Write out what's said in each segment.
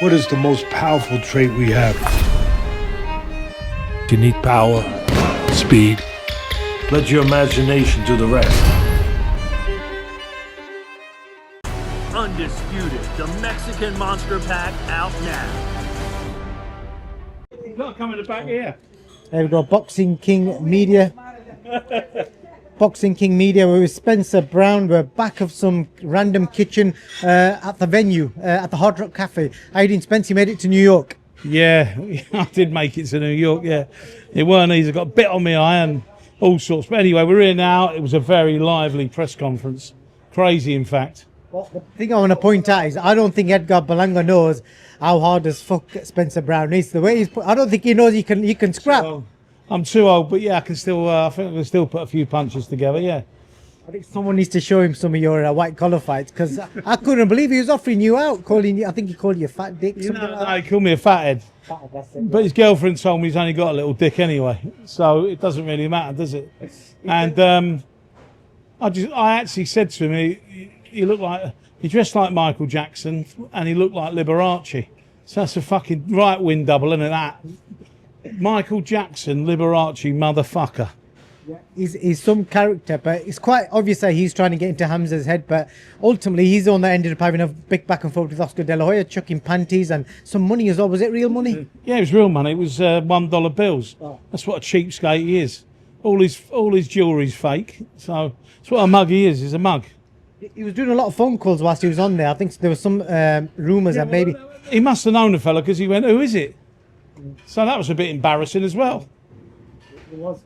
What is the most powerful trait we have? You need power, speed. Let your imagination do the rest. Undisputed, the Mexican Monster Pack out now. You've got to come in the back here. There we go, Boxing King Media. Boxing King Media, we're with Spencer Brown. We're back of some random kitchen at the venue, at the Hard Rock Cafe. How you doing, Spence? You made it to New York. Yeah, I did make it to New York, yeah. It weren't easy. I got a bit on my eye and all sorts. But anyway, we're here now. It was a very lively press conference. Crazy, in fact. Well, the thing I want to point out is I don't think Edgar Berlanga knows how hard as fuck Spencer Brown is. The way he's put, I don't think he knows he can scrap. So, I'm too old, but yeah, I can still. I think I can still put a few punches together. Yeah. I think someone needs to show him some of your white collar fights, because I couldn't believe he was offering you out, calling you. I think he called you a fat dick. He called me a fathead. But his girlfriend told me he's only got a little dick anyway, so it doesn't really matter, does it? And I actually said to him, he dressed like Michael Jackson, and he looked like Liberace. So that's a fucking right win double, isn't it? That Michael Jackson, Liberace, motherfucker. Yeah, he's some character, but it's quite obvious that he's trying to get into Hamzah's head. But ultimately, he's the one that ended up having a big back and forth with Oscar De La Hoya, chucking panties and some money as well. Was it real money? Yeah, it was real money. It was $1 bills. Oh. That's what a cheapskate he is. All his jewellery's fake. So that's what a mug he is. He's a mug. He was doing a lot of phone calls whilst he was on there. I think there was some rumours that maybe he must have known the fella, because he went, "Who is it?" So that was a bit embarrassing as well. It was.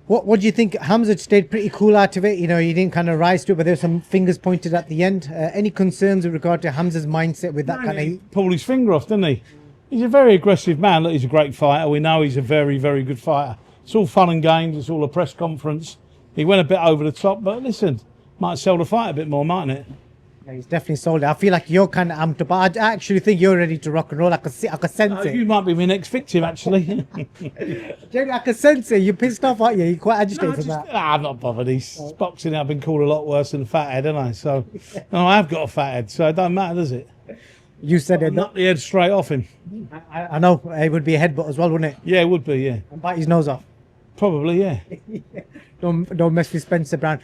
What do you think? Hamzah stayed pretty cool out of it. You know, he didn't kind of rise to it, but there were some fingers pointed at the end. Any concerns with regard to Hamzah's mindset with that kind of... He pulled his finger off, didn't he? He's a very aggressive man. Look, he's a great fighter. We know he's a very, very good fighter. It's all fun and games. It's all a press conference. He went a bit over the top, but listen, might sell the fight a bit more, mightn't it? Yeah, he's definitely sold it. I feel like you're kind of amped up. I actually think you're ready to rock and roll. I can sense it. You might be my next victim, actually. Jerry, I can sense it. You're pissed off, aren't you? You're quite agitated from that. I'm not bothered. He's boxing. I've been called a lot worse than a fathead, haven't I? So, no, I have got a fathead, so it don't matter, does it? You said it. Knock the head straight off him. I know. It would be a headbutt as well, wouldn't it? Yeah, it would be, yeah. And bite his nose off. Probably, yeah. Don't mess with Spencer Brown.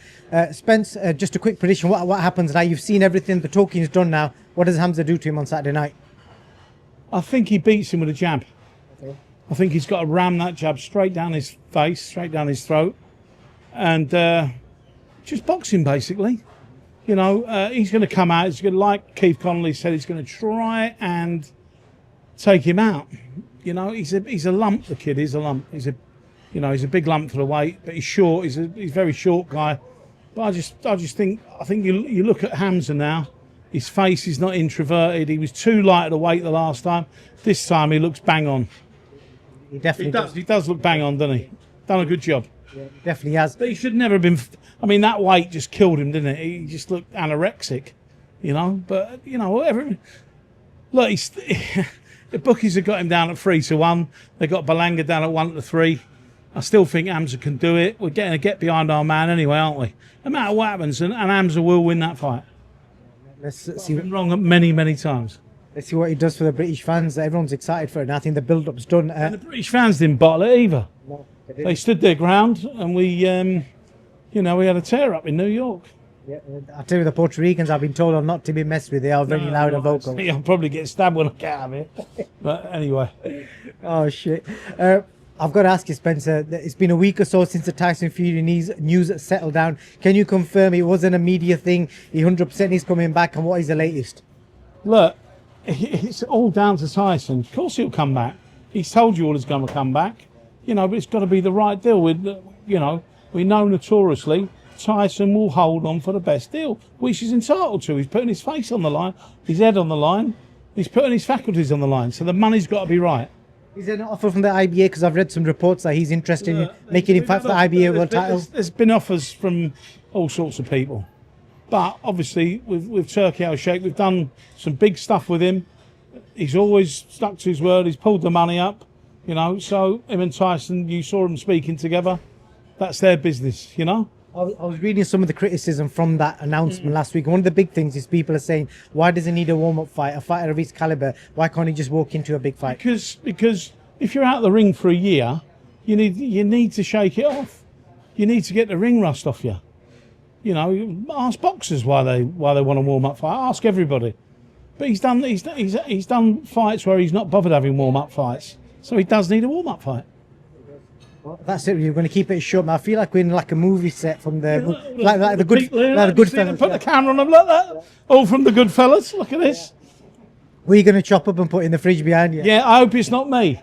Spence, just a quick prediction. What happens now? You've seen everything. The talking's done now. What does Hamzah do to him on Saturday night? I think he beats him with a jab. Okay. I think he's got to ram that jab straight down his face, straight down his throat, and just box him, basically. You know, he's going to come out. He's going to, like Keith Connolly said, he's going to try and take him out. You know, he's a lump. The kid is a lump. He's a big lump for the weight, but he's short. He's a very short guy. But I just think you look at Hamzah now. His face is not introverted. He was too light at the weight the last time. This time he looks bang on. He definitely does. He does look bang on, doesn't he? Done a good job. Yeah, he definitely has. But he should never have been. I mean, that weight just killed him, didn't it? He just looked anorexic, you know. But you know, whatever. Look, the bookies have got him down at 3-1. They got Berlanga down at 1-3. I still think Hamzah can do it. We're getting to get behind our man anyway, aren't we? No matter what happens, and Hamzah will win that fight. Let's see. Been wrong many, many times. Let's see what he does for the British fans. Everyone's excited for it, and I think the build-up's done. And the British fans didn't bottle it either. No, they stood their ground, and we had a tear-up in New York. Yeah, I tell you, the Puerto Ricans, I've been told, are not to be messed with. They are very loud and vocal. I'll probably get stabbed when I get out of it. But anyway. Oh, shit. I've got to ask you, Spencer, it's been a week or so since the Tyson Fury news settled down. Can you confirm it wasn't a media thing? He 100% is coming back, and what is the latest? Look, it's all down to Tyson. Of course he'll come back. He's told you all he's going to come back. You know, but it's got to be the right deal. We know notoriously Tyson will hold on for the best deal, which he's entitled to. He's putting his face on the line, his head on the line, he's putting his faculties on the line. So the money's got to be right. Is there an offer from the IBA? Because I've read some reports that he's interested in making him fight for the IBA world title. There's been offers from all sorts of people. But obviously, with Turki Al-Sheikh, we've done some big stuff with him. He's always stuck to his word. He's pulled the money up, you know. So him and Tyson, you saw them speaking together. That's their business, you know. I was reading some of the criticism from that announcement last week. One of the big things is people are saying, why does he need a warm-up fight? A fighter of his caliber, why can't he just walk into a big fight? Because if you're out of the ring for a year, you need to shake it off. You need to get the ring rust off you. You know, ask boxers why they want a warm-up fight. Ask everybody. But he's done fights where he's not bothered having warm-up fights, so he does need a warm-up fight. That's it. We're going to keep it short. I feel like we're in like a movie set from the like the Goodfellas. Put the camera on them like that. All from the Goodfellas. Look at this. We're going to chop up and put in the fridge behind you. Yeah, I hope it's not me.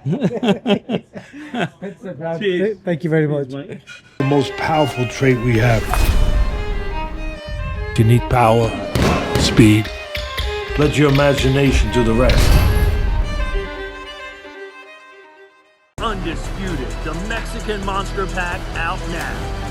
Cheers. Thank you very much. The most powerful trait we have. You need power, speed. Let your imagination do the rest. Undisputed, the Mexican Monster Pack out now.